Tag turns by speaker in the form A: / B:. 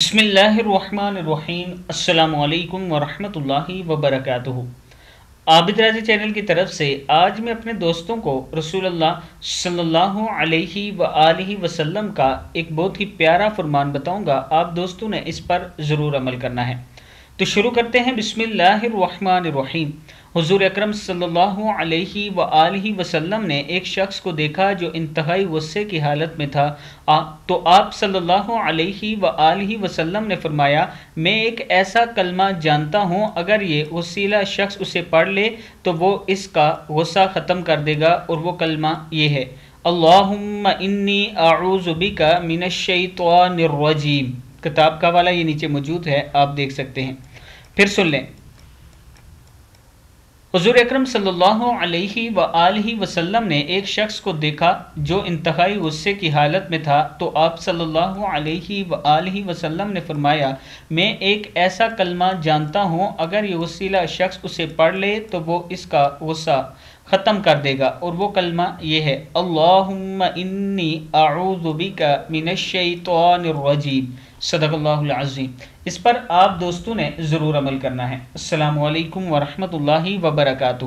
A: बिस्मिल्लाहिर्रहमानिर्रहीम। अस्सलाम वालेकुम वरहमतुल्लाहि वबरकातुहू। आबिद राजी चैनल की तरफ से आज मैं अपने दोस्तों को रसूलुल्लाह सल्लल्लाहु अलैहि वआलिहि वसल्लम का एक बहुत ही प्यारा फरमान बताऊंगा। आप दोस्तों ने इस पर ज़रूर अमल करना है। तो शुरू करते हैं। बिस्मिल्लाहिर्रहमानिर्रहीम। हुज़ूर अकरम सल्लल्लाहु अलैहि वआलिहि वसल्लम ने एक शख्स को देखा जो इंतहाई गुस्से की हालत में था। तो आप सल्लल्लाहु अलैहि वआलिहि वसल्लम ने फरमाया, मैं एक ऐसा कलमा जानता हूँ, अगर ये वसीला शख्स उसे पढ़ ले तो वो इसका गुस्सा ख़त्म कर देगा। और वो कलमा ये है, अल्लाहुम्मा इन्नी अऊज़ु बिका मिनश्शैतानिर रजीम। किताब का वाला ये नीचे मौजूद है, आप देख सकते हैं। फिर सुन लें। हुज़ूर अकरम सल्लल्लाहु अलैहि वआलिहि वसल्लम ने एक शख्स को देखा जो इंतहाई गुस्से की हालत में था। तो आप सल्लल्लाहु अलैहि वआलिहि वसल्लम ने फरमाया, मैं एक ऐसा कलमा जानता हूँ, अगर ये वसीला शख्स उसे पढ़ ले तो वो इसका गुस्सा ख़त्म कर देगा। और वो कलमा ये है, अल्लाहुम्मा इन्नी अऊज़ु बिका मिनश्शैतानिर रजीम। सदक़ल्लाहुल अज़ीम। इस पर आप दोस्तों ने ज़रूर अमल करना है। अस्सलामु अलैकुम वरहमतुल्लाहि वबरकातुहू।